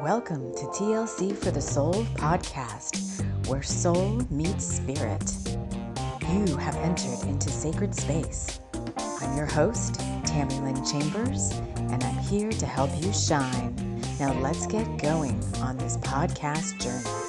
Welcome to TLC for the Soul podcast, where soul meets spirit. You have entered into sacred space. I'm your host, Tammy Lynn Chambers, and I'm here to help you shine. Now let's get going on this podcast journey.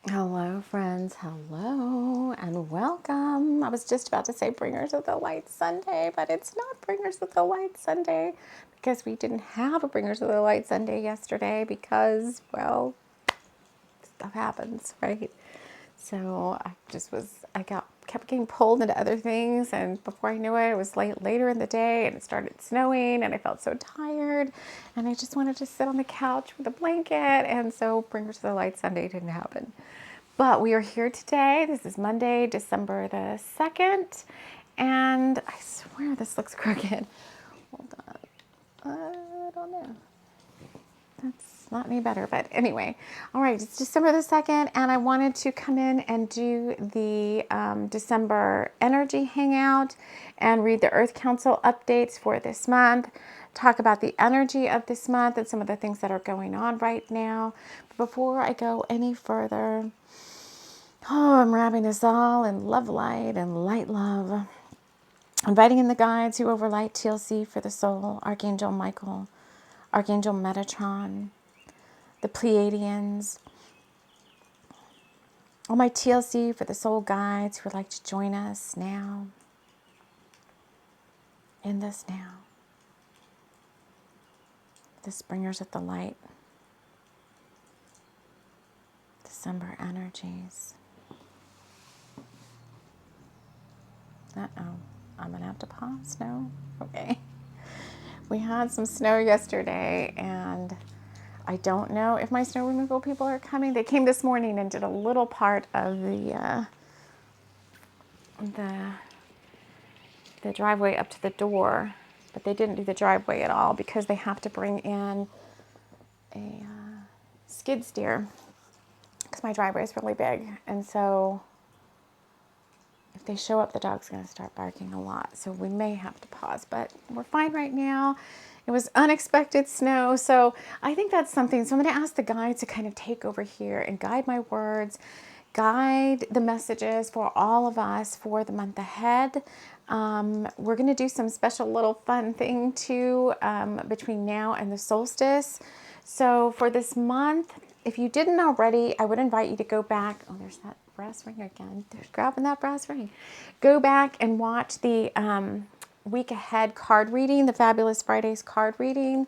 Hello, friends. Hello, and welcome. I was just about to say Bringers of the Light Sunday, but it's not Bringers of the Light Sunday because we didn't have a Bringers of the Light Sunday yesterday because, well, stuff happens, right? So kept getting pulled into other things, and before I knew it, it was later in the day, and it started snowing, and I felt so tired, and I just wanted to sit on the couch with a blanket, and so Bringers of the Light Sunday didn't happen. But we are here today. This is Monday, December the 2nd, and I swear this looks crooked. Hold on. I don't know. That's not any better, but anyway. All right, it's December the 2nd, and I wanted to come in and do the December energy hangout and read the Earth Council updates for this month, talk about the energy of this month and some of the things that are going on right now. But before I go any further, I'm wrapping us all in love light and light love. Inviting in the guides who overlight TLC for the soul, Archangel Michael, Archangel Metatron, the Pleiadians, all my TLC for the soul guides who would like to join us now, in this now, this Bringers of the Light, December energies. I'm going to have to pause now. Okay. We had some snow yesterday, and I don't know if my snow removal people are coming. They came this morning and did a little part of the driveway up to the door, but they didn't do the driveway at all because they have to bring in a skid steer because my driveway is really big, and so if they show up, the dog's going to start barking a lot, so we may have to pause, but we're fine right now. It was unexpected snow, so I think that's something. So I'm going to ask the guides to kind of take over here and guide my words, guide the messages for all of us for the month ahead. We're going to do some special little fun thing too between now and the solstice. So for this month, if you didn't already, I would invite you to go back. Oh, there's that brass ring again. There's grabbing that brass ring. Go back and watch the week ahead card reading, the Fabulous Fridays card reading,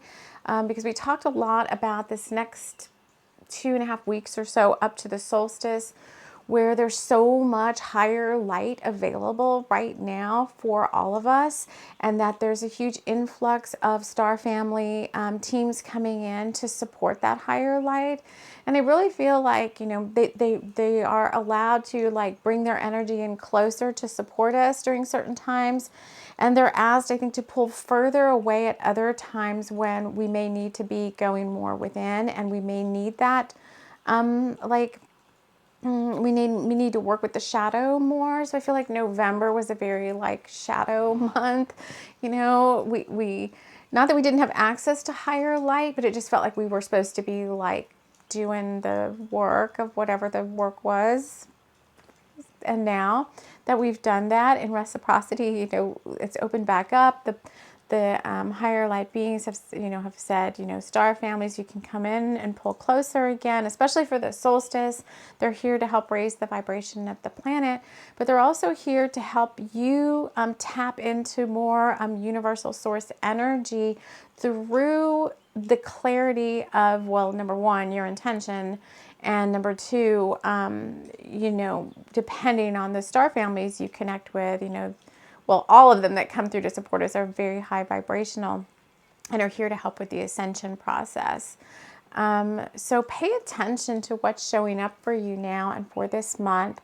because we talked a lot about this next 2.5 weeks or so up to the solstice, where there's so much higher light available right now for all of us, and that there's a huge influx of star family teams coming in to support that higher light. And I really feel like, they are allowed to bring their energy in closer to support us during certain times. And they're asked, I think, to pull further away at other times when we may need to be going more within, and we may need that, we need to work with the shadow more. So I feel like November was a very shadow month. We not that we didn't have access to higher light, but it just felt like we were supposed to be doing the work of whatever the work was. And now that we've done that in Reciprocity, it's opened back up. The higher light beings have said, star families, you can come in and pull closer again, especially for the solstice. They're here to help raise the vibration of the planet, but they're also here to help you tap into more universal source energy through the clarity of, well, number one, your intention, and number two, depending on the star families you connect with, all of them that come through to support us are very high vibrational and are here to help with the ascension process. So pay attention to what's showing up for you now and for this month.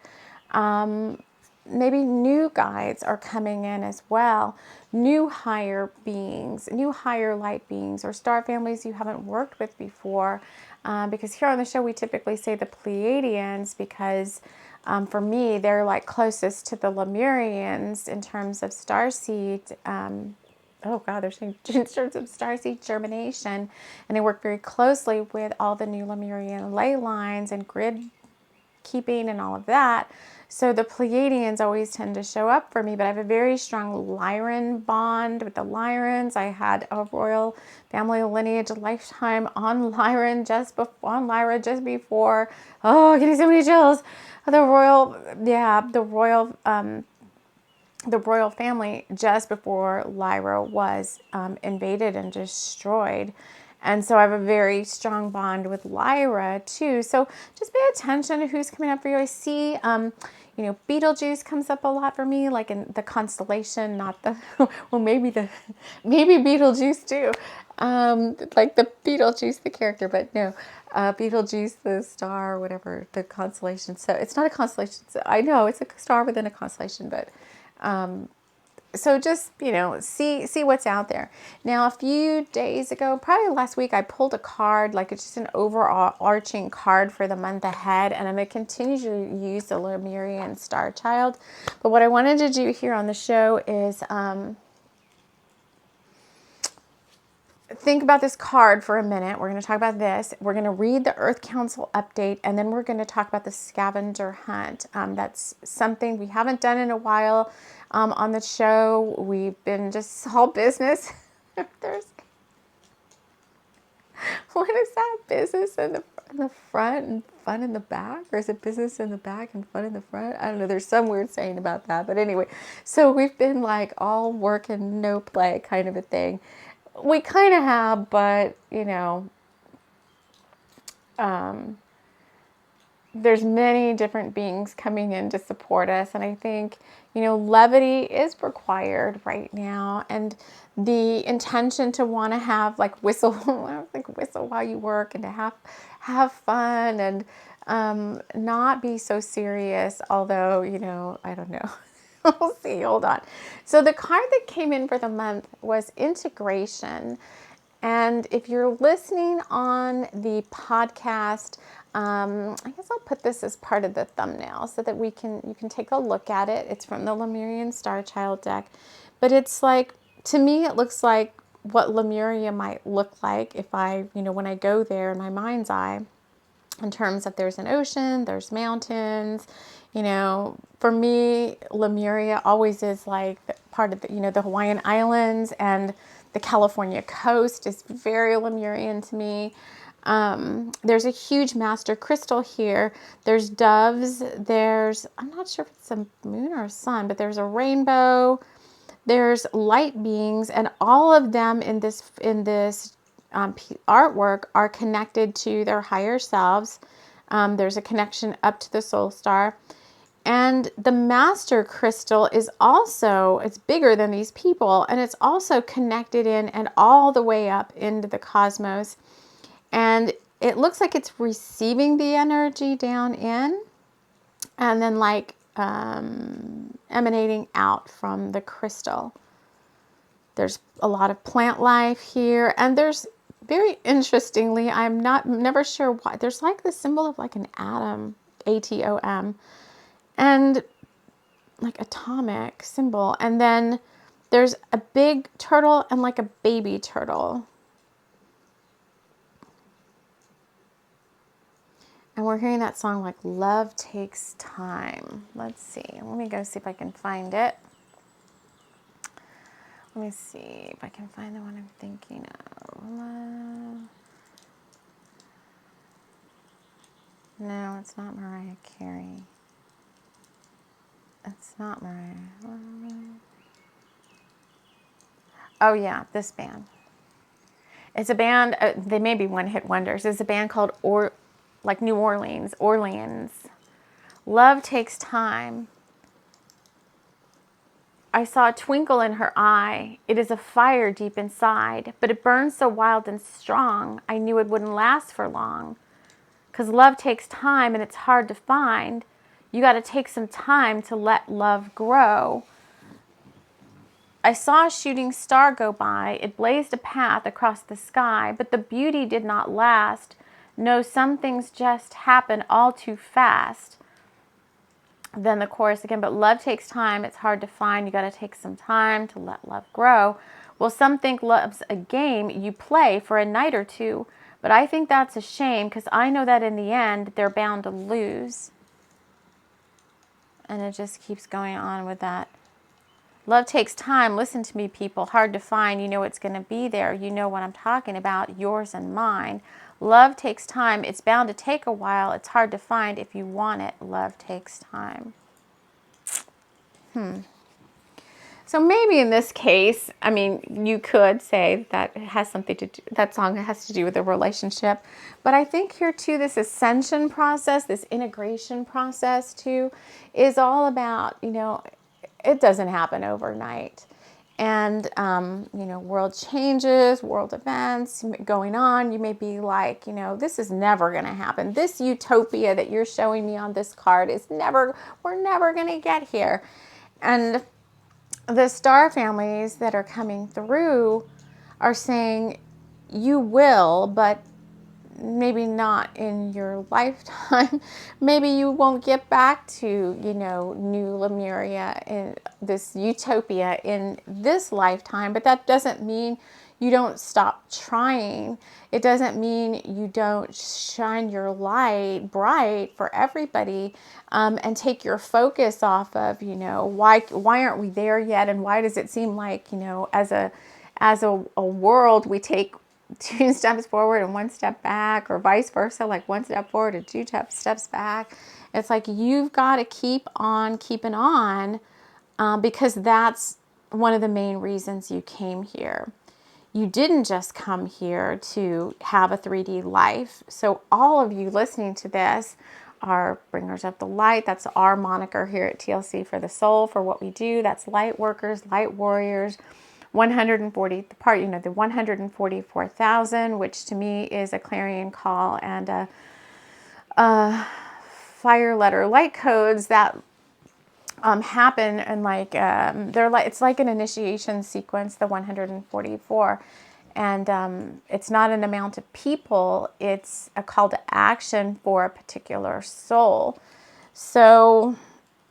Maybe new guides are coming in as well. New higher beings, new higher light beings, or star families you haven't worked with before. Because here on the show, we typically say the Pleiadians because For me, they're like closest to the Lemurians in terms of starseed. Oh God, they're saying in terms of starseed germination, and they work very closely with all the new Lemurian ley lines and grid keeping and all of that. So the Pleiadians always tend to show up for me, but I have a very strong Lyran bond with the Lyrans. I had a royal family lineage lifetime on Lyra just before. Oh, getting so many chills. The royal family just before Lyra was invaded and destroyed. And so I have a very strong bond with Lyra too. So just pay attention to who's coming up for you. I see, Betelgeuse comes up a lot for me, like in the constellation, not the, well, maybe Betelgeuse too. Like the Betelgeuse, the character, but no, Betelgeuse, the star, whatever, the constellation. So it's not a constellation. So I know it's a star within a constellation, but so just, see what's out there. Now, a few days ago, probably last week, I pulled a card, like it's just an overarching card for the month ahead. And I'm going to continue to use the Lemurian Star Child. But what I wanted to do here on the show is think about this card for a minute. We're going to talk about this. We're going to read the Earth Council update, and then we're going to talk about the scavenger hunt. That's something we haven't done in a while on the show. We've been just all business. There's what is that? Business in the front and fun in the back? Or is it business in the back and fun in the front? I don't know. There's some weird saying about that. But anyway, so we've been like all work and no play kind of a thing. We kind of have, but, there's many different beings coming in to support us. And I think, levity is required right now. And the intention to want to have like whistle while you work and to have fun and not be so serious. Although, I don't know. We'll see. Hold on. So the card that came in for the month was integration. And if you're listening on the podcast, I guess I'll put this as part of the thumbnail so that you can take a look at it. It's from the Lemurian Star Child deck. But it's like, to me, it looks like what Lemuria might look like if when I go there in my mind's eye, in terms of there's an ocean, there's mountains. For me, Lemuria always is like part of the Hawaiian Islands, and the California coast is very Lemurian to me. There's a huge master crystal here. There's doves. I'm not sure if it's a moon or a sun, but there's a rainbow. There's light beings, and all of them in this artwork are connected to their higher selves. There's a connection up to the soul star. And the master crystal is also, it's bigger than these people, and it's also connected in and all the way up into the cosmos. And it looks like it's receiving the energy down in and then like emanating out from the crystal. There's a lot of plant life here, and there's very interestingly, I'm never sure why, there's like the symbol of like an atom, ATOM, and like atomic symbol. And then there's a big turtle and like a baby turtle. And we're hearing that song like Love Takes Time. Let's see. Let me go see if I can find it. Let me see if I can find the one I'm thinking of. No, it's not Mariah Carey. It's not Mariah. Oh yeah, this band. It's a band, they may be one-hit wonders. It's a band called New Orleans. Love Takes Time. I saw a twinkle in her eye. It is a fire deep inside, but it burns so wild and strong, I knew it wouldn't last for long. 'Cause love takes time and it's hard to find. You got to take some time to let love grow. I saw a shooting star go by. It blazed a path across the sky, but the beauty did not last. No, some things just happen all too fast. Then the chorus again, but love takes time. It's hard to find. You got to take some time to let love grow. Well, some think love's a game you play for a night or two, but I think that's a shame because I know that in the end, they're bound to lose. And it just keeps going on with that. Love takes time. Listen to me, people. Hard to find. You know it's going to be there. You know what I'm talking about. Yours and mine. Love takes time. It's bound to take a while. It's hard to find if you want it. Love takes time. So maybe in this case, I mean, you could say that it has something to do, that song has to do with a relationship. But I think here too, this ascension process, this integration process too, is all about, you know, it doesn't happen overnight. And, you know, world changes, world events going on. You may be like, you know, this is never going to happen. This utopia that you're showing me on this card is never, we're never going to get here. And the star families that are coming through are saying you will, but maybe not in your lifetime. Maybe you won't get back to, you know, New Lemuria, in this utopia in this lifetime, but that doesn't mean you don't stop trying. It doesn't mean you don't shine your light bright for everybody, and take your focus off of, you know, why aren't we there yet, and why does it seem like, you know, as a world we take 2 steps forward and 1 step back, or vice versa, like 1 step forward and 2 steps back. It's like you've got to keep on keeping on, because that's one of the main reasons you came here. You didn't just come here to have a 3D life. So all of you listening to this are bringers of the light. That's our moniker here at TLC for the soul, for what we do. That's light workers, light warriors. 140 part, you know, the 144,000, which to me is a clarion call and a fire letter light codes that happen, and like they're like, it's like an initiation sequence, the 144, and it's not an amount of people, it's a call to action for a particular soul. So,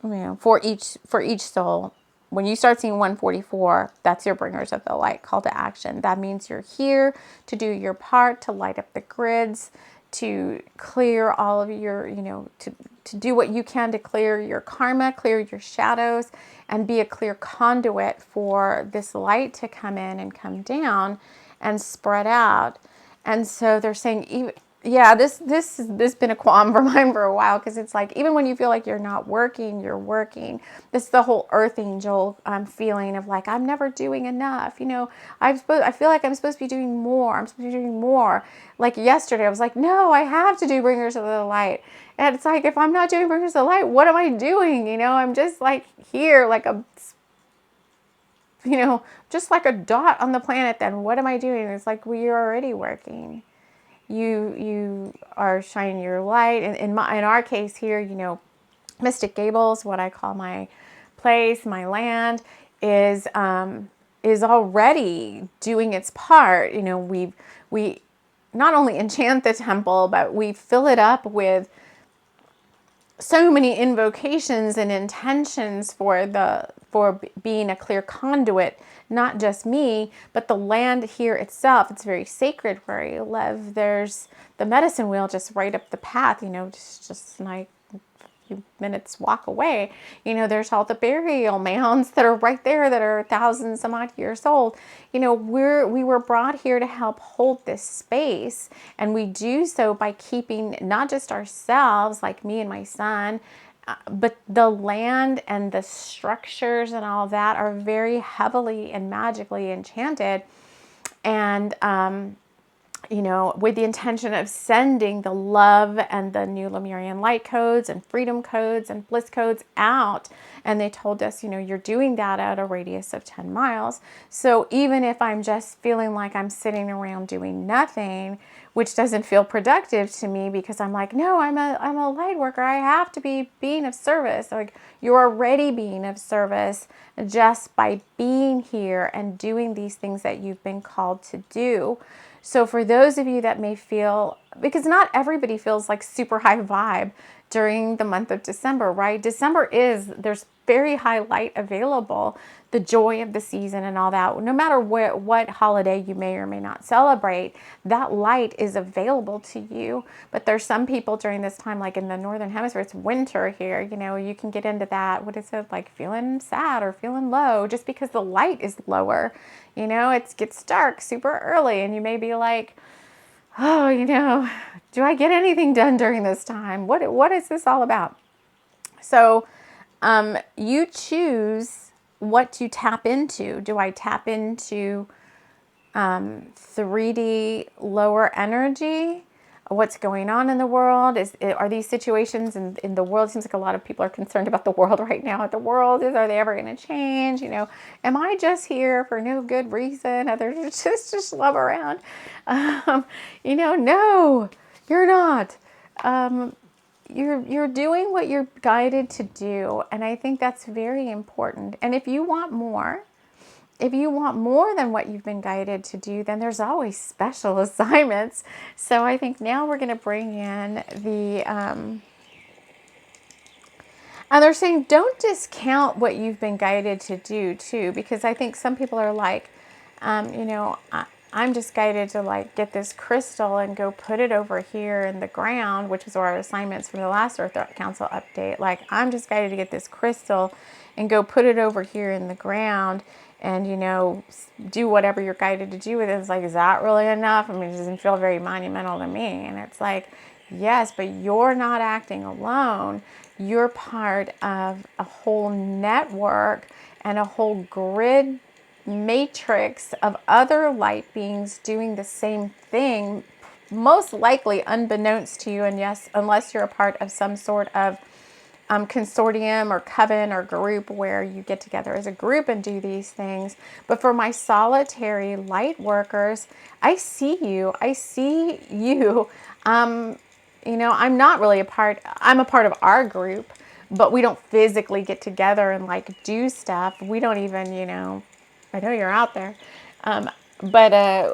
you know, for each soul, when you start seeing 144, that's your bringers of the light call to action. That means you're here to do your part, to light up the grids, to clear all of your, you know, to do what you can to clear your karma, clear your shadows, and be a clear conduit for this light to come in and come down and spread out. And so they're saying, yeah, this has been a qualm for mine for a while, because it's like, even when you feel like you're not working, you're working. This is the whole earth angel feeling of like, I'm never doing enough. You know, I feel like I'm supposed to be doing more. I'm supposed to be doing more. Like yesterday, I was like, no, I have to do bringers of the light. And it's like, if I'm not doing bringers of the light, what am I doing? You know, I'm just like here, like a, you know, just like a dot on the planet. Then what am I doing? It's like, we are already working. You are shining your light. And in our case here, you know, Mystic Gables, what I call my place, my land, is already doing its part. You know, we not only enchant the temple, but we fill it up with so many invocations and intentions for being a clear conduit, not just me, but the land here itself. It's very sacred where I live. There's the medicine wheel just right up the path, you know, just like a few minutes walk away. You know, there's all the burial mounds that are right there that are thousands some odd years old. You know, we were brought here to help hold this space, and we do so by keeping not just ourselves, like me and my son, but the land and the structures and all that are very heavily and magically enchanted. And, you know, with the intention of sending the love and the new Lemurian light codes and freedom codes and bliss codes out. And they told us, you know, you're doing that at a radius of 10 miles. So even if I'm just feeling like I'm sitting around doing nothing, which doesn't feel productive to me, because I'm like, no, I'm a light worker. I have to be being of service. Like, you're already being of service just by being here and doing these things that you've been called to do. So for those of you that may feel, because not everybody feels like super high vibe, during the month of December, right? There's very high light available, the joy of the season and all that. No matter what holiday you may or may not celebrate, that light is available to you. But there's some people during this time, like in the Northern Hemisphere, it's winter here, you can get into that, what is it, like feeling sad or feeling low just because the light is lower. It gets dark super early and you may be like, oh, do I get anything done during this time? What is this all about? So you choose what to tap into. Do I tap into 3D lower energy? What's going on in the world? Are these situations in the world? It seems like a lot of people are concerned about the world right now. Are they ever going to change? Am I just here for no good reason? Others just love around. No, you're not. You're doing what you're guided to do, and I think that's very important. And if you want more than what you've been guided to do, then there's always special assignments. So I think now we're going to bring in and they're saying don't discount what you've been guided to do too, because I think some people are like, I'm just guided to like get this crystal and go put it over here in the ground, which was our assignments from the last Earth Council update. Like, I'm just guided to get this crystal and go put it over here in the ground and, do whatever you're guided to do with it. It's like, is that really enough? I mean, it doesn't feel very monumental to me. And it's like, yes, but you're not acting alone. You're part of a whole network and a whole grid matrix of other light beings doing the same thing, most likely unbeknownst to you, and yes, unless you're a part of some sort of consortium or coven or group where you get together as a group and do these things. But for my solitary light workers, I see you. I'm not really I'm a part of our group, but we don't physically get together and like do stuff. We don't even, I know you're out there. But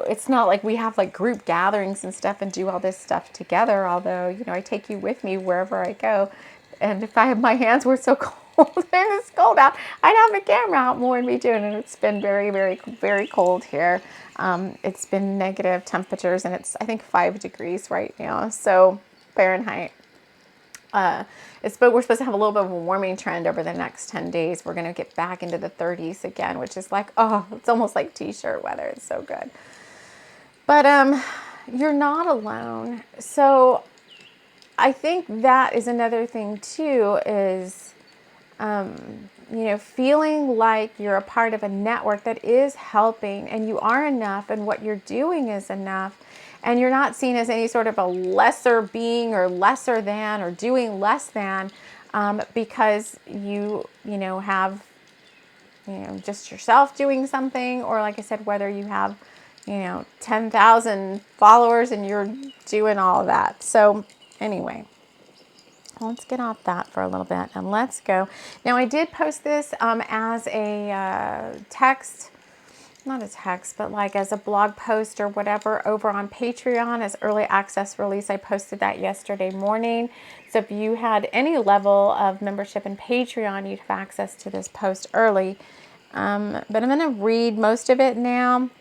it's not like we have like group gatherings and stuff and do all this stuff together. Although, I take you with me wherever I go. And if my hands were so cold and it's cold out, I'd have the camera out more and be doing it. It's been very, very, very cold here. It's been negative temperatures and it's, I think, 5 degrees right now. So Fahrenheit. We're supposed to have a little bit of a warming trend over the next 10 days. We're going to get back into the 30s again, which is like, oh, it's almost like t-shirt weather. It's so good. But you're not alone. So I think that is another thing too, is, feeling like you're a part of a network that is helping and you are enough and what you're doing is enough. And you're not seen as any sort of a lesser being or lesser than or doing less than because you have, just yourself doing something, or like I said, whether you have, 10,000 followers and you're doing all of that. So anyway, let's get off that for a little bit and let's go. Now, I did post this as a text. Not a text, but like as a blog post or whatever over on Patreon as early access release. I posted that yesterday morning. So if you had any level of membership in Patreon, you'd have access to this post early. But I'm going to read most of it now,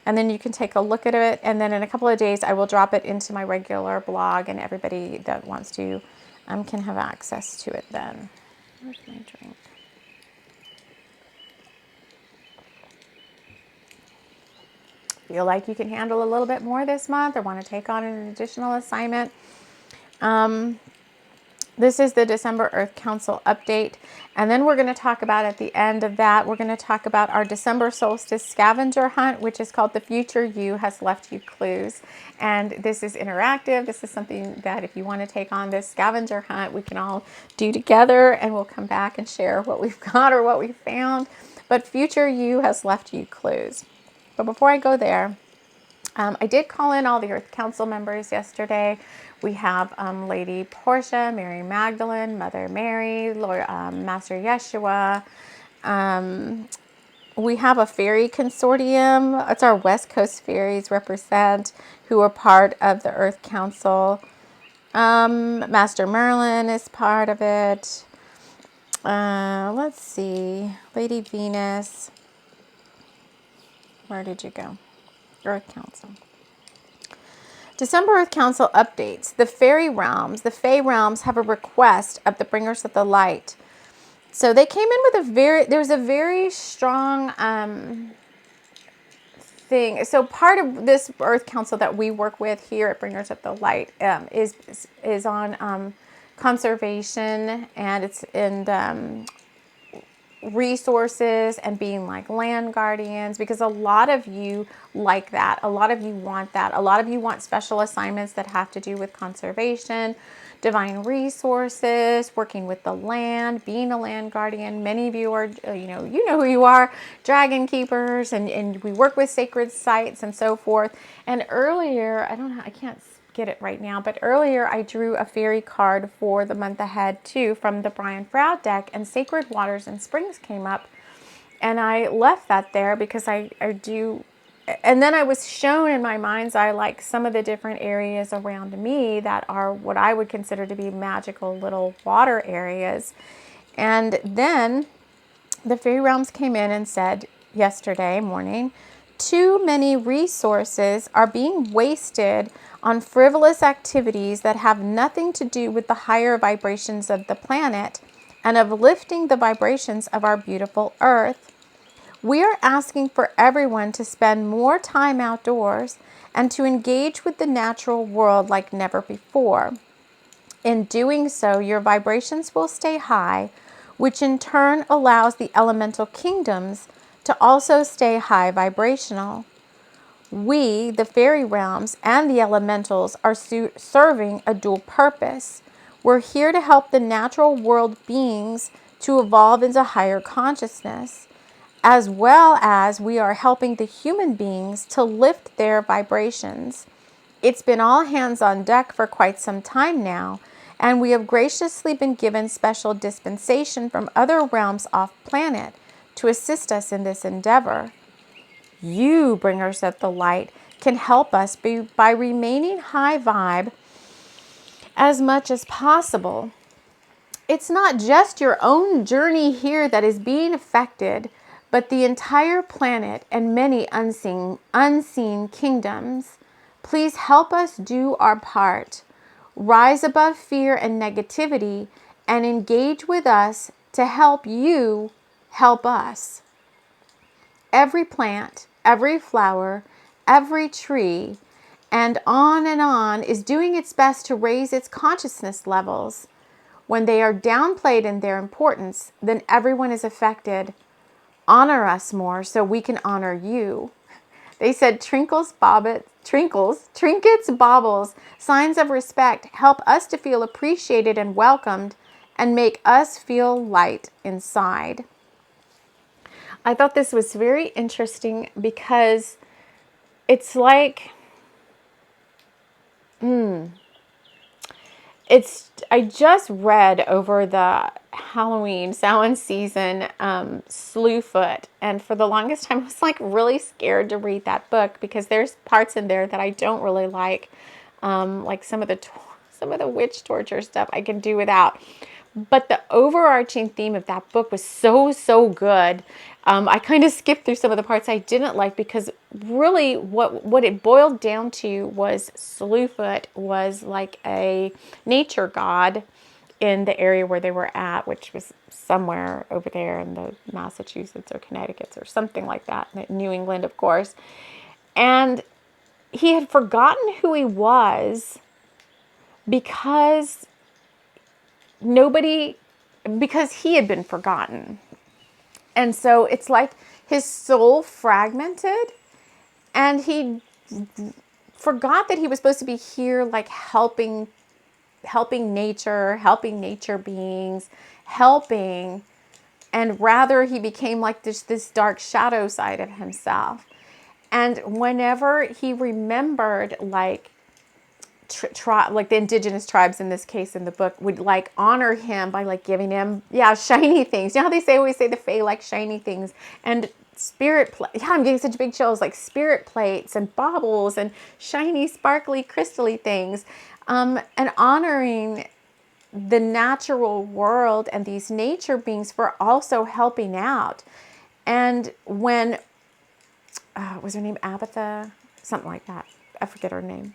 and then you can take a look at it. And then in a couple of days, I will drop it into my regular blog, and everybody that wants to can have access to it then. Where's my drink? Feel like you can handle a little bit more this month or want to take on an additional assignment. This is the December Earth Council update. And then we're going to talk about, at the end of that, we're going to talk about our December Solstice Scavenger Hunt, which is called The Future You Has Left You Clues. And this is interactive. This is something that if you want to take on this scavenger hunt, we can all do together, and we'll come back and share what we've got or what we found. But Future You Has Left You Clues. But before I go there, I did call in all the Earth Council members yesterday. We have Lady Portia, Mary Magdalene, Mother Mary, Lord, Master Yeshua. We have a fairy consortium. It's our West Coast fairies represent, who are part of the Earth Council. Master Merlin is part of it. Let's see. Lady Venus. Where did you go? Earth Council. December Earth Council updates. The fairy realms, the Fae realms have a request of the bringers of the light. So they came in with there's a very strong thing. So part of this Earth Council that we work with here at Bringers of the Light is on conservation, and it's in resources and being like land guardians, because a lot of you like that. A lot of you want that. A lot of you want special assignments that have to do with conservation, divine resources, working with the land, being a land guardian. Many of you are, you know who you are, dragon keepers, and we work with sacred sites and so forth. And earlier, I can't get it right now, but earlier I drew a fairy card for the month ahead too from the Brian Frow deck, and Sacred Waters and Springs came up, and I left that there because I do. And then I was shown in my mind's eye like some of the different areas around me that are what I would consider to be magical little water areas. And then the fairy realms came in and said yesterday morning, too many resources are being wasted on frivolous activities that have nothing to do with the higher vibrations of the planet and of lifting the vibrations of our beautiful earth. We are asking for everyone to spend more time outdoors and to engage with the natural world like never before. In doing so, your vibrations will stay high, which in turn allows the elemental kingdoms to also stay high vibrational. We, the fairy realms and the elementals, are serving a dual purpose. We're here to help the natural world beings to evolve into higher consciousness, as well as we are helping the human beings to lift their vibrations. It's been all hands on deck for quite some time now, and we have graciously been given special dispensation from other realms off planet to assist us in this endeavor. You, bringers of the light, can help us by remaining high vibe as much as possible. It's not just your own journey here that is being affected, but the entire planet and many unseen kingdoms. Please help us do our part. Rise above fear and negativity and engage with us to help you help us. Every plant, every flower, every tree, and on is doing its best to raise its consciousness levels. When they are downplayed in their importance, then everyone is affected. Honor us more so we can honor you. They said trinkets, baubles, signs of respect help us to feel appreciated and welcomed and make us feel light inside. I thought this was very interesting because it's like, I just read over the Halloween, Samhain season, Slewfoot, and for the longest time I was like really scared to read that book because there's parts in there that I don't really like some of the witch torture stuff I can do without. But the overarching theme of that book was so good. I kind of skipped through some of the parts I didn't like because really what it boiled down to was Slewfoot was like a nature god in the area where they were at, which was somewhere over there in the Massachusetts or Connecticut or something like that, New England, of course. And he had forgotten who he was because he had been forgotten. And so it's like his soul fragmented and he forgot that he was supposed to be here, like helping nature beings, and rather he became like this dark shadow side of himself. And whenever he remembered like the indigenous tribes in this case in the book would like honor him by like giving him shiny things. You know how they always say the Fae like shiny things and I'm getting such big chills, like spirit plates and baubles and shiny sparkly crystally things. and honoring the natural world and these nature beings for also helping out. And when, was her name Abatha? Something like that. I forget her name.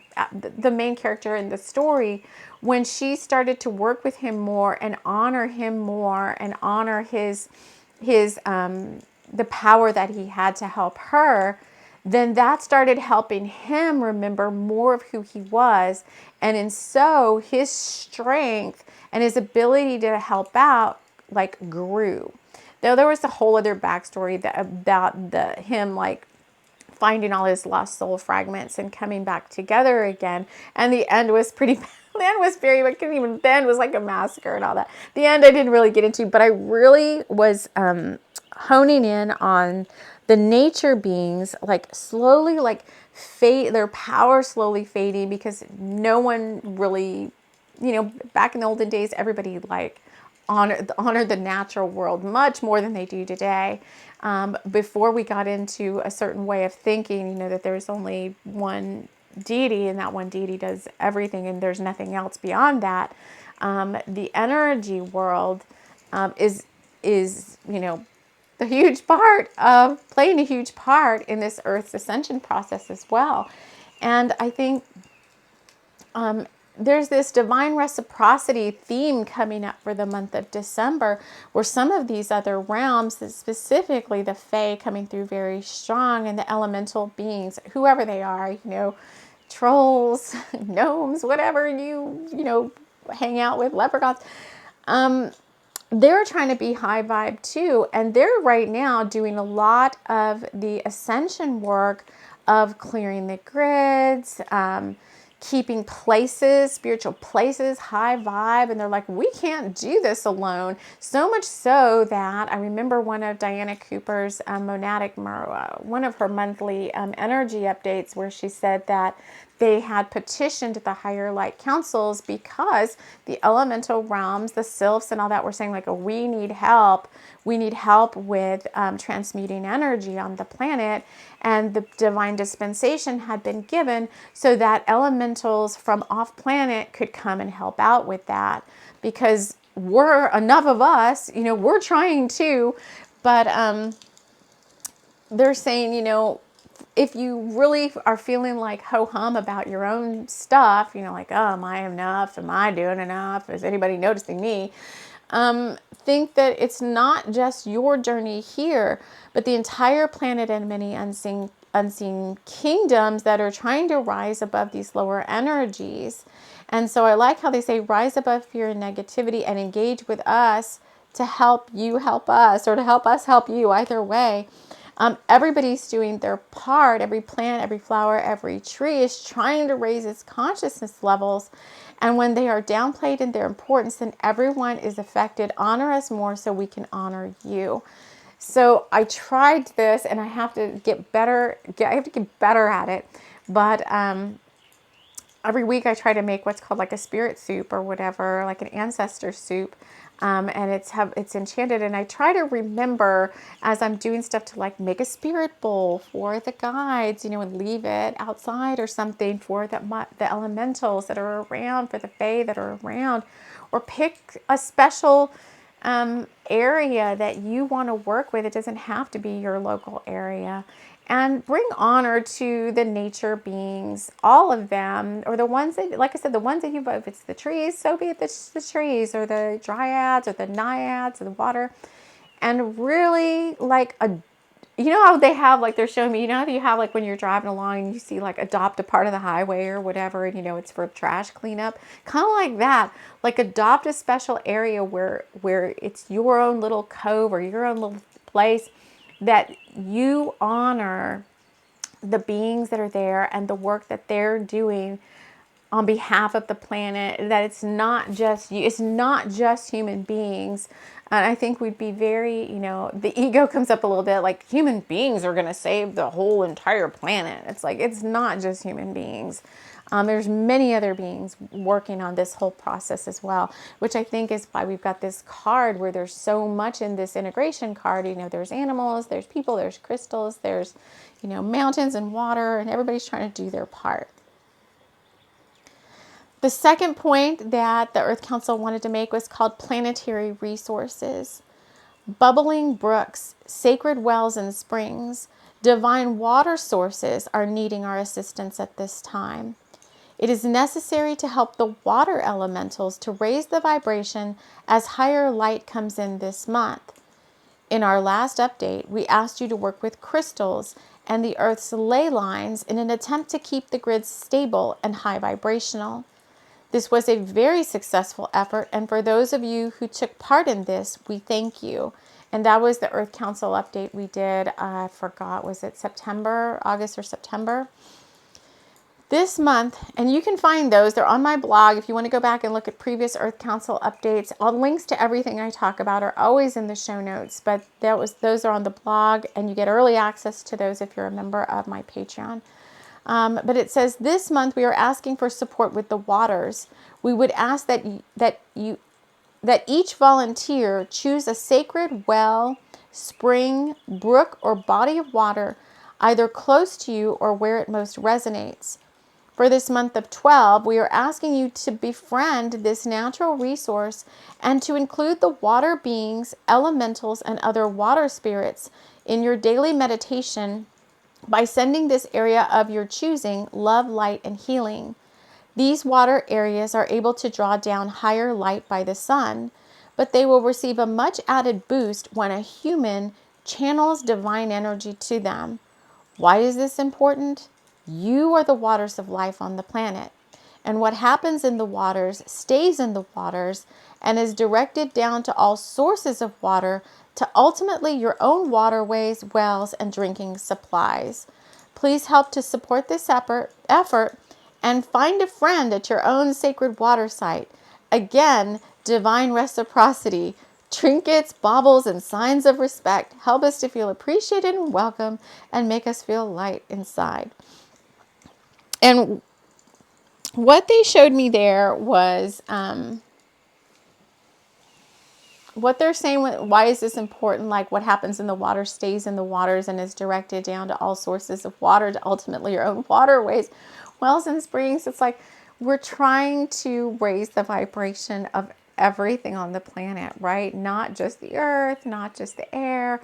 The main character in the story, when she started to work with him more and honor him more and honor his the power that he had to help her, then that started helping him remember more of who he was. And in so his strength and his ability to help out like grew. Though there was a whole other backstory about him like finding all his lost soul fragments and coming back together again. And the end was pretty bad. The end was very, I couldn't even, the end was like a massacre and all that. The end I didn't really get into, but I really was honing in on the nature beings, like slowly, like fade, their power slowly fading, because no one really, back in the olden days, everybody like honored the natural world much more than they do today. Before we got into a certain way of thinking, that there's only one deity and that one deity does everything and there's nothing else beyond that. The energy world is the huge part of playing a huge part in this Earth's ascension process as well. And I think there's this divine reciprocity theme coming up for the month of December, where some of these other realms, specifically the Fae coming through very strong, and the elemental beings, whoever they are, trolls, gnomes, whatever you hang out with, leprechauns, they're trying to be high vibe too. And they're right now doing a lot of the ascension work of clearing the grids, keeping places, spiritual places, high vibe. And they're like, we can't do this alone. So much so that I remember one of Diana Cooper's one of her monthly energy updates, where she said that they had petitioned the higher light councils because the elemental realms, the sylphs and all that, were saying like, oh, we need help. We need help with transmuting energy on the planet. And the divine dispensation had been given so that elementals from off planet could come and help out with that, because we're enough of us, we're trying to, but they're saying, if you really are feeling like ho-hum about your own stuff, like, oh, am I enough? Am I doing enough? Is anybody noticing me? Think that it's not just your journey here, but the entire planet and many unseen kingdoms that are trying to rise above these lower energies. And so I like how they say, rise above fear and negativity and engage with us to help you help us, or to help us help you, either way. Everybody's doing their part. Every plant, every flower, every tree is trying to raise its consciousness levels. And when they are downplayed in their importance, then everyone is affected. Honor us more so we can honor you. So I tried this, and I have to get better. I have to get better at it. But every week I try to make what's called like a spirit soup or whatever, like an ancestor soup. And it's enchanted, and I try to remember as I'm doing stuff to like make a spirit bowl for the guides, and leave it outside or something for the elementals that are around, for the fae that are around, or pick a special area that you want to work with. It doesn't have to be your local area. And bring honor to the nature beings, all of them, or the ones that, like I said, the ones that if it's the trees, so be it the trees, or the dryads, or the naiads, or the water. And really, like, how they have, like, they're showing me, how you have, like, when you're driving along and you see, like, adopt a part of the highway or whatever, and, it's for trash cleanup. Kind of like that. Like, adopt a special area where it's your own little cove or your own little place, that you honor the beings that are there and the work that they're doing on behalf of the planet, that it's not just you, it's not just human beings. And I think we'd be very, the ego comes up a little bit, like human beings are going to save the whole entire planet. It's like, it's not just human beings. There's many other beings working on this whole process as well, which I think is why we've got this card where there's so much in this integration card. There's animals, there's people, there's crystals, there's, mountains and water, and everybody's trying to do their part. The second point that the Earth Council wanted to make was called planetary resources. Bubbling brooks, sacred wells and springs, divine water sources are needing our assistance at this time. It is necessary to help the water elementals to raise the vibration as higher light comes in this month. In our last update, we asked you to work with crystals and the Earth's ley lines in an attempt to keep the grid stable and high vibrational. This was a very successful effort, and for those of you who took part in this, we thank you. And that was the Earth Council update we did, I forgot, was it September, August or September? This month, and you can find those, they're on my blog. If you want to go back and look at previous Earth Council updates, all links to everything I talk about are always in the show notes, but those are on the blog, and you get early access to those if you're a member of my Patreon. But it says, this month we are asking for support with the waters. We would ask that each volunteer choose a sacred well, spring, brook, or body of water, either close to you or where it most resonates. For this month of 12, we are asking you to befriend this natural resource and to include the water beings, elementals, and other water spirits in your daily meditation by sending this area of your choosing love, light, and healing. These water areas are able to draw down higher light by the sun, but they will receive a much added boost when a human channels divine energy to them. Why is this important? You are the waters of life on the planet, and what happens in the waters stays in the waters and is directed down to all sources of water, to ultimately your own waterways, wells, and drinking supplies. Please help to support this effort and find a friend at your own sacred water site. Again, divine reciprocity, trinkets, baubles, and signs of respect help us to feel appreciated and welcome and make us feel light inside. And what they showed me there was what they're saying, why is this important? Like, what happens in the water stays in the waters and is directed down to all sources of water, to ultimately your own waterways, wells, and springs. It's like we're trying to raise the vibration of everything on the planet, right? Not just the earth, not just the air.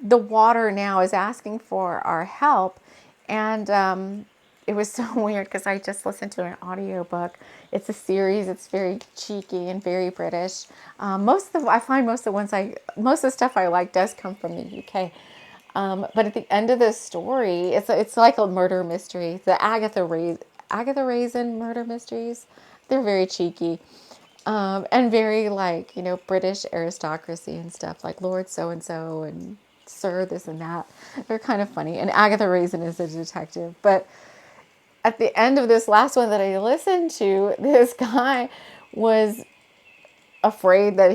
The water now is asking for our help. And it was so weird because I just listened to an audiobook. It's a series. It's very cheeky and very British. Most of the stuff I like does come from the UK. But at the end of the story, it's like a murder mystery. The Agatha Raisin murder mysteries. They're very cheeky. And very British aristocracy and stuff, like Lord so-and-so and Sir this and that. They're kind of funny. And Agatha Raisin is a detective. But at the end of this last one that I listened to, this guy was afraid that I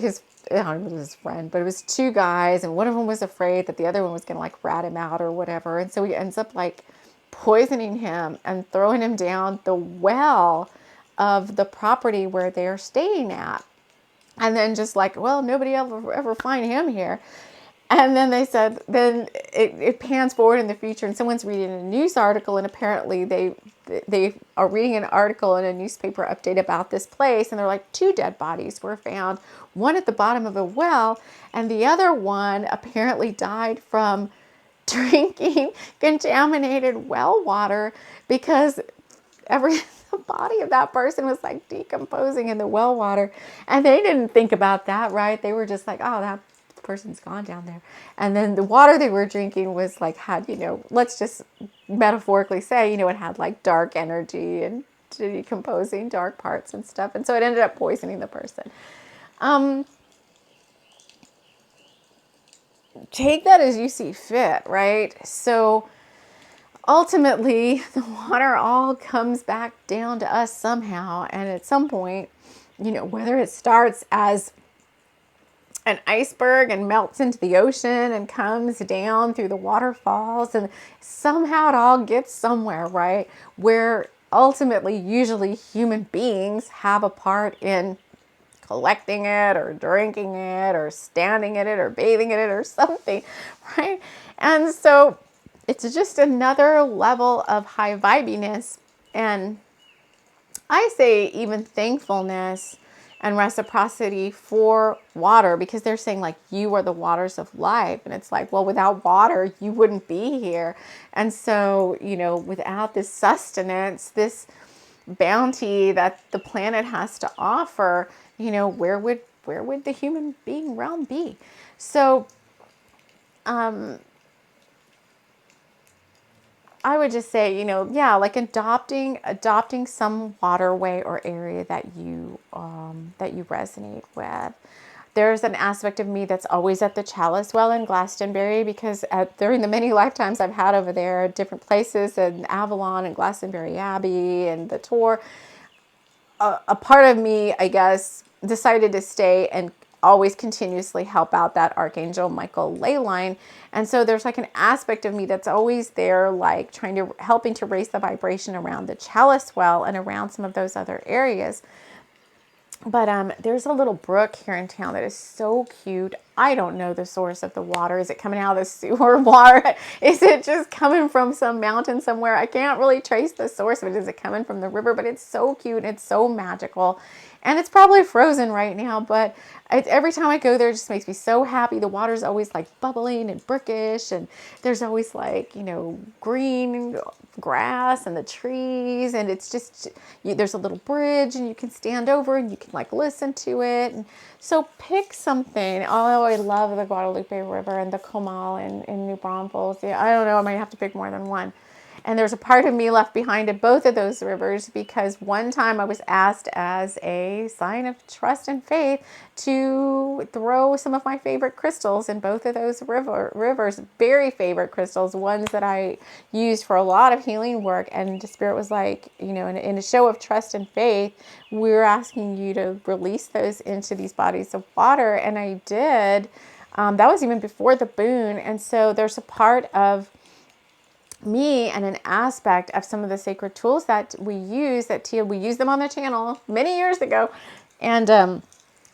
don't know if it was his friend, but it was two guys, and one of them was afraid that the other one was going to rat him out or whatever. And so he ends up poisoning him and throwing him down the well of the property where they're staying at. And then just nobody ever find him here. And then they said, then it pans forward in the future, and someone's reading a news article, and apparently they are reading an article in a newspaper update about this place, and they're like, 2 dead bodies were found, one at the bottom of a well, and the other one apparently died from drinking contaminated well water, because the body of that person was decomposing in the well water. And they didn't think about that, right? They were just like, oh, that person's gone down there. And then the water they were drinking was had, let's just metaphorically say, it had dark energy and decomposing dark parts and stuff. And so it ended up poisoning the person. Take that as you see fit, right? So ultimately, the water all comes back down to us somehow. And at some point, whether it starts as an iceberg and melts into the ocean and comes down through the waterfalls, and somehow it all gets somewhere, right? Where ultimately, usually human beings have a part in collecting it or drinking it or standing in it or bathing in it or something, right? And so it's just another level of high vibiness. And I say even thankfulness and reciprocity for water, because they're saying like you are the waters of life, and it's like, well, without water you wouldn't be here. And so, you know, without this sustenance, this bounty that the planet has to offer, you know, where would the human being realm be? So I would just say, you know, yeah, like adopting some waterway or area that you resonate with. There's an aspect of me that's always at the Chalice Well in Glastonbury, because during the many lifetimes I've had over there, different places in Avalon and Glastonbury Abbey and the tour, a part of me, I guess, decided to stay and always continuously help out that Archangel Michael ley line. And so there's like an aspect of me that's always there, like helping to raise the vibration around the Chalice Well and around some of those other areas. But there's a little brook here in town that is so cute. I don't know the source of the water. Is it coming out of the sewer water? Is it just coming from some mountain somewhere? I can't really trace the source of it. Is it coming from the river? But it's so cute. It's so magical. And it's probably frozen right now, but every time I go there, it just makes me so happy. The water's always like bubbling and brookish, and there's always like, you know, green grass and the trees, and it's just, there's a little bridge and you can stand over and you can like listen to it. And so pick something. Oh, I love the Guadalupe River and the Comal in New Braunfels. Yeah, I don't know, I might have to pick more than one. And there's a part of me left behind at both of those rivers, because one time I was asked as a sign of trust and faith to throw some of my favorite crystals in both of those rivers, very favorite crystals, ones that I used for a lot of healing work. And the Spirit was like, you know, in a show of trust and faith, we're asking you to release those into these bodies of water. And I did. That was even before the boon. And so there's a part of me and an aspect of some of the sacred tools that we use, we used them on the channel many years ago. And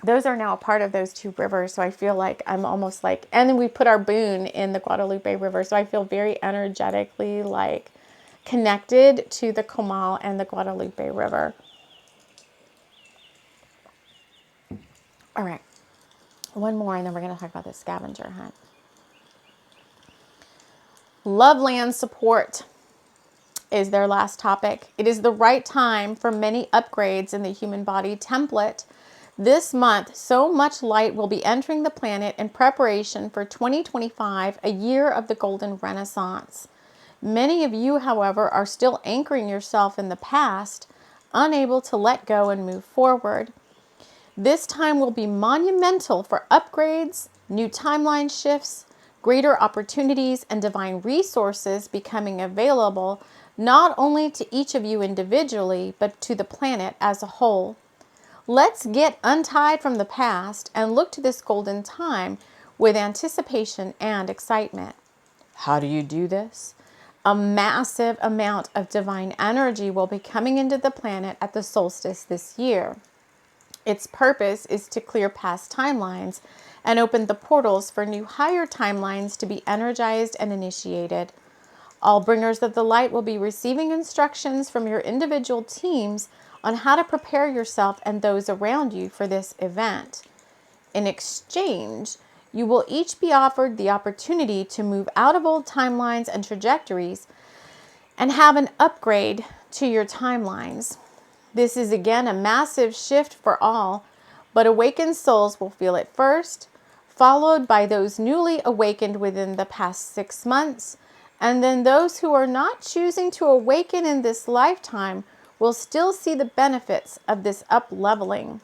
those are now a part of those two rivers. So I feel like I'm almost like, and then we put our boon in the Guadalupe River. So I feel very energetically like connected to the Comal and the Guadalupe River. All right. One more, and then we're going to talk about the scavenger hunt. Love land support is their last topic. It is the right time for many upgrades in the human body template. This month, so much light will be entering the planet in preparation for 2025, a year of the Golden Renaissance. Many of you, however, are still anchoring yourself in the past, unable to let go and move forward. This time will be monumental for upgrades, new timeline shifts, greater opportunities, and divine resources becoming available not only to each of you individually, but to the planet as a whole. Let's get untied from the past and look to this golden time with anticipation and excitement. How do you do this? A massive amount of divine energy will be coming into the planet at the solstice this year. Its purpose is to clear past timelines and open the portals for new higher timelines to be energized and initiated. All bringers of the light will be receiving instructions from your individual teams on how to prepare yourself and those around you for this event. In exchange, you will each be offered the opportunity to move out of old timelines and trajectories and have an upgrade to your timelines. This is again a massive shift for all, but awakened souls will feel it first, followed by those newly awakened within the past 6 months, and then those who are not choosing to awaken in this lifetime will still see the benefits of this up-leveling.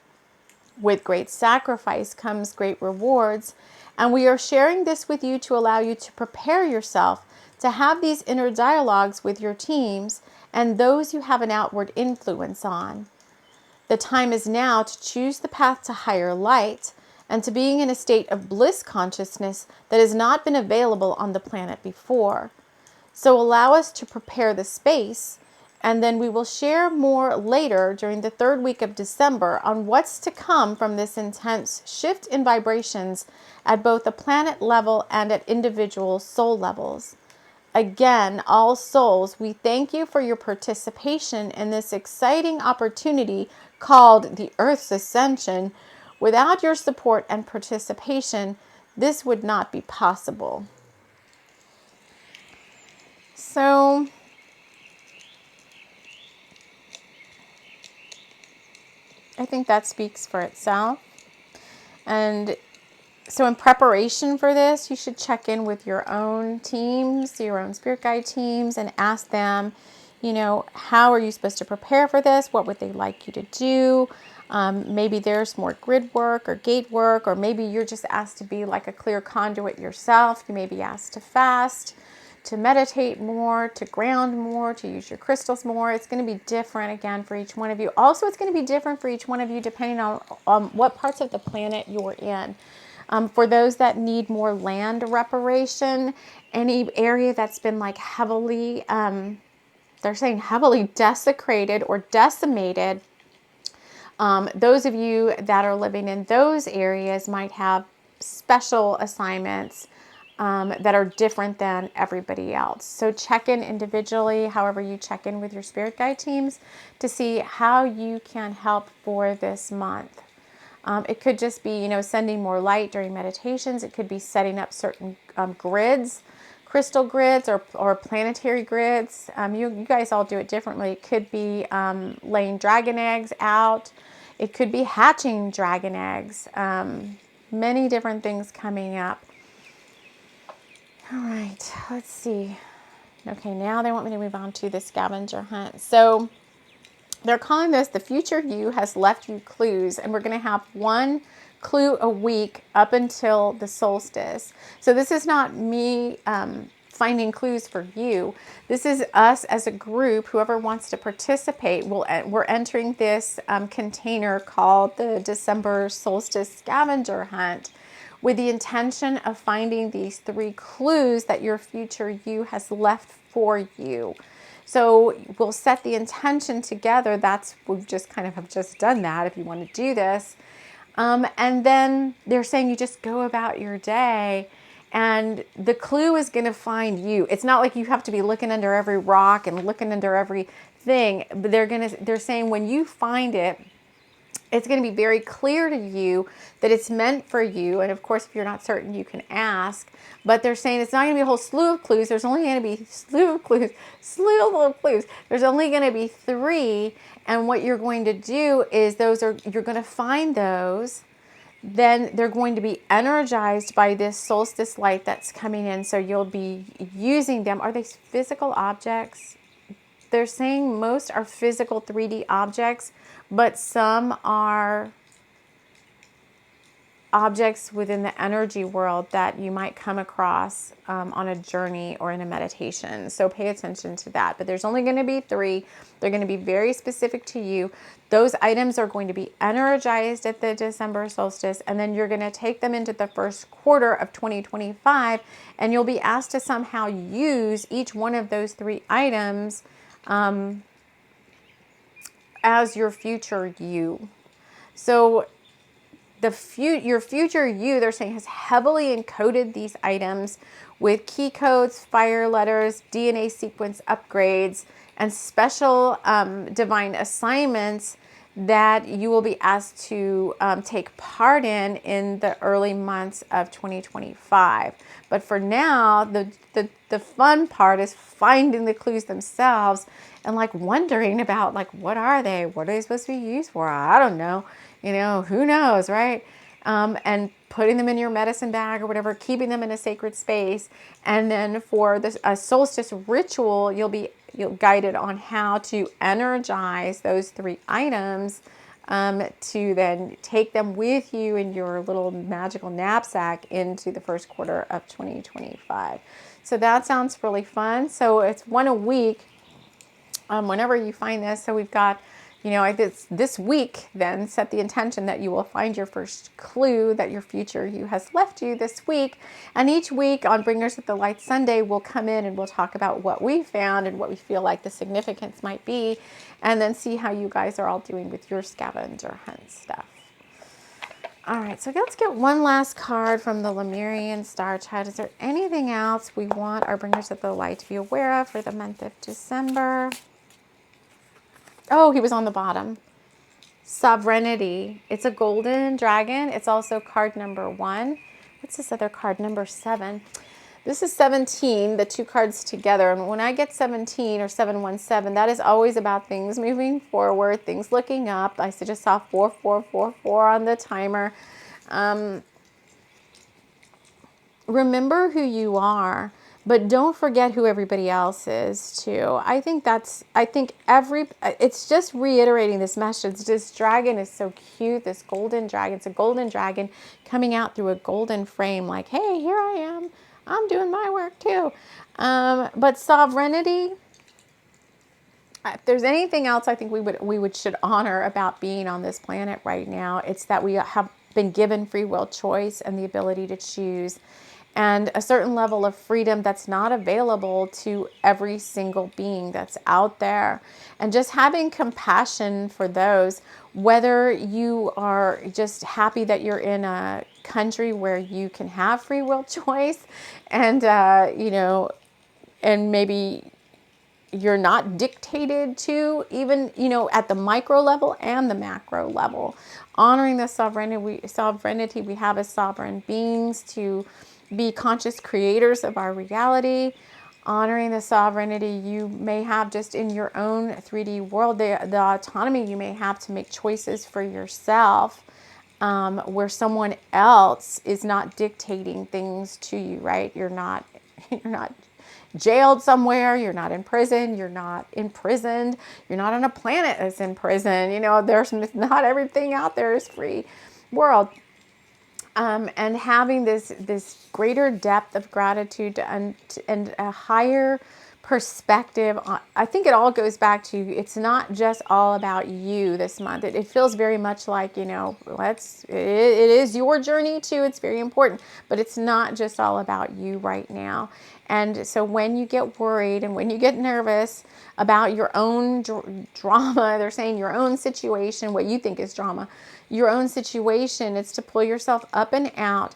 With great sacrifice comes great rewards, and we are sharing this with you to allow you to prepare yourself to have these inner dialogues with your teams and those you have an outward influence on. The time is now to choose the path to higher light and to being in a state of bliss consciousness that has not been available on the planet before. So allow us to prepare the space, and then we will share more later during the 3rd week of December on what's to come from this intense shift in vibrations at both the planet level and at individual soul levels. Again, all souls, we thank you for your participation in this exciting opportunity called the Earth's Ascension. Without your support and participation, this would not be possible. So, I think that speaks for itself. And so in preparation for this, you should check in with your own teams, your own spirit guide teams, and ask them, you know, how are you supposed to prepare for this? What would they like you to do? Maybe there's more grid work or gate work, or maybe you're just asked to be like a clear conduit yourself. You may be asked to fast, to meditate more, to ground more, to use your crystals more. It's going to be different again for each one of you. Also, it's going to be different for each one of you depending on what parts of the planet you're in. For those that need more land reparation, any area that's been like heavily, they're saying heavily desecrated or decimated, those of you that are living in those areas might have special assignments that are different than everybody else. So check in individually, however you check in with your spirit guide teams, to see how you can help for this month. It could just be, you know, sending more light during meditations. It could be setting up certain grids, crystal grids or planetary grids. You guys all do it differently. It could be laying dragon eggs out. It could be hatching dragon eggs. Many different things coming up. All right, let's see. Okay, now they want me to move on to the scavenger hunt. So they're calling this the future you has left you clues, and we're going to have one clue a week up until the solstice. So this is not me finding clues for you. This is us as a group. Whoever wants to participate, we're entering this container called the December Solstice Scavenger Hunt with the intention of finding these 3 clues that your future you has left for you. So we'll set the intention together. We've just kind of have just done that if you want to do this. And then they're saying you just go about your day and the clue is going to find you. It's not like you have to be looking under every rock and looking under everything, but they're saying when you find it, it's going to be very clear to you that it's meant for you. And of course, if you're not certain, you can ask. But they're saying it's not going to be a whole slew of clues. There's only going to be slew of clues. There's only going to be 3. And what you're going to do is you're going to find those. Then they're going to be energized by this solstice light that's coming in. So you'll be using them. Are they physical objects? They're saying most are physical 3D objects, but some are objects within the energy world that you might come across on a journey or in a meditation. So pay attention to that. But there's only going to be 3. They're going to be very specific to you. Those items are going to be energized at the December solstice, and then you're going to take them into the first quarter of 2025, and you'll be asked to somehow use each one of those 3 items as your future you. So your future you, they're saying, has heavily encoded these items with key codes, fire letters, DNA sequence upgrades, and special divine assignments that you will be asked to take part in the early months of 2025. But for now, the fun part is finding the clues themselves and like wondering about like, what are they? What are they supposed to be used for? I don't know. You know, who knows, right? And putting them in your medicine bag or whatever, keeping them in a sacred space. And then for this solstice ritual, you'll guided on how to energize those 3 items to then take them with you in your little magical knapsack into the first quarter of 2025. So that sounds really fun. So it's one a week whenever you find this. So we've got, you know, this week, then set the intention that you will find your first clue that your future you has left you this week. And each week on Bringers of the Light Sunday, we'll come in and we'll talk about what we found and what we feel like the significance might be, and then see how you guys are all doing with your scavenger hunt stuff. All right, so let's get one last card from the Lemurian Star Child. Is there anything else we want our bringers of the light to be aware of for the month of December? Oh, he was on the bottom. Sovereignty. It's a golden dragon. It's also card number 1. What's this other card? Number 7. This is 17, the two cards together. And when I get 17 or 717, that is always about things moving forward, things looking up. I just saw 4444 on the timer. Remember who you are, but don't forget who everybody else is too. It's just reiterating this message. This dragon is so cute. This golden dragon. It's a golden dragon coming out through a golden frame like, hey, here I am. I'm doing my work too. But sovereignty, if there's anything else I think we should honor about being on this planet right now, it's that we have been given free will choice and the ability to choose, and a certain level of freedom that's not available to every single being that's out there. And just having compassion for those, whether you are just happy that you're in a country where you can have free will choice, and and maybe you're not dictated to, even, at the micro level and the macro level. Honoring the sovereignty we have as sovereign beings to be conscious creators of our reality. Honoring the sovereignty you may have just in your own 3D world, the autonomy you may have to make choices for yourself, where someone else is not dictating things to you, right? You're not jailed somewhere, you're not in prison, you're not imprisoned, you're not on a planet that's in prison. There's not everything out there is free world. And having this greater depth of gratitude and a higher perspective on, I think it all goes back to, it's not just all about you this month. It feels very much like, it is your journey too. It's very important, but it's not just all about you right now. And so when you get worried and when you get nervous about your own drama, they're saying your own situation, what you think is drama, your own situation, it's to pull yourself up and out.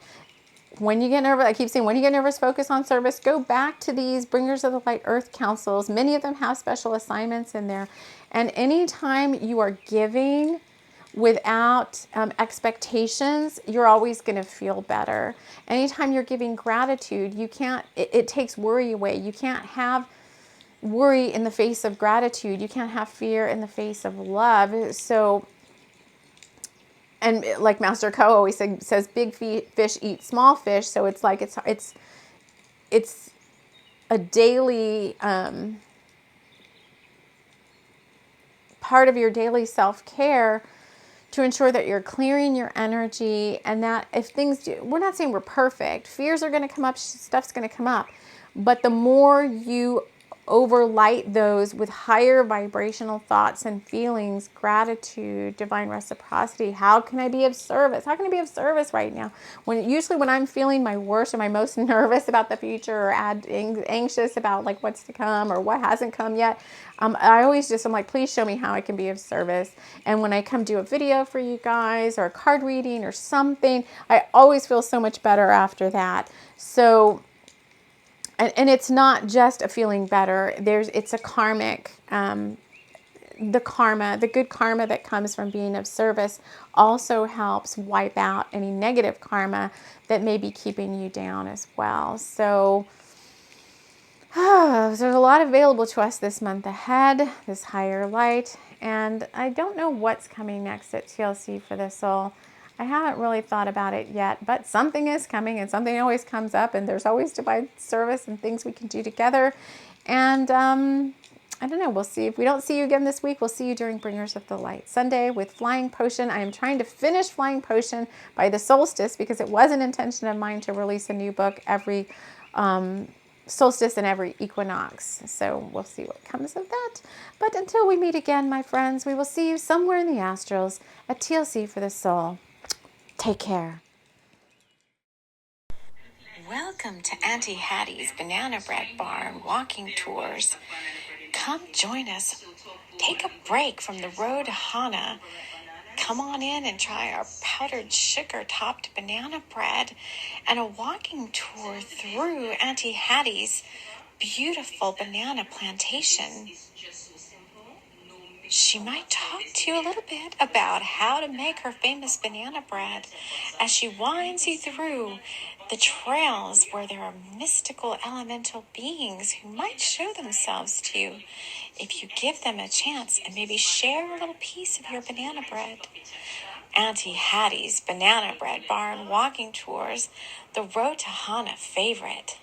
When you get nervous, I keep saying, when you get nervous, focus on service. Go back to these Bringers of the Light Earth Councils. Many of them have special assignments in there. And anytime you are giving without expectations, you're always going to feel better. Anytime you're giving gratitude, it takes worry away. You can't have worry in the face of gratitude. You can't have fear in the face of love. So, and like Master Ko always says, big fish eat small fish. So it's like, it's a daily part of your daily self-care to ensure that you're clearing your energy, and that if we're not saying we're perfect. Fears are going to come up, stuff's going to come up. But the more you overlight those with higher vibrational thoughts and feelings, gratitude, divine reciprocity. How can I be of service? How can I be of service right now? Usually when I'm feeling my worst or my most nervous about the future, or anxious about like what's to come or what hasn't come yet, I'm like, please show me how I can be of service. And when I come do a video for you guys or a card reading or something, I always feel so much better after that. So, and it's not just a feeling better. It's a karmic, the good karma that comes from being of service also helps wipe out any negative karma that may be keeping you down as well. So there's a lot available to us this month ahead, this higher light. And I don't know what's coming next at TLC for the soul. I haven't really thought about it yet, but something is coming, and something always comes up, and there's always divine service and things we can do together. And I don't know, we'll see. If we don't see you again this week, we'll see you during Bringers of the Light Sunday with Flying Potion. I am trying to finish Flying Potion by the solstice, because it was an intention of mine to release a new book every solstice and every equinox. So we'll see what comes of that. But until we meet again, my friends, we will see you somewhere in the astrals at TLC for the soul. Take care. Welcome to Auntie Hattie's Banana Bread Bar and Walking Tours. Come join us. Take a break from the road to Hana. come on in and try our powdered sugar-topped banana bread and a walking tour through Auntie Hattie's beautiful banana plantation. She might talk to you a little bit about how to make her famous banana bread as she winds you through the trails where there are mystical elemental beings who might show themselves to you if you give them a chance and maybe share a little piece of your banana bread. Auntie Hattie's Banana Bread Barn walking tours, the Road to Hana favorite.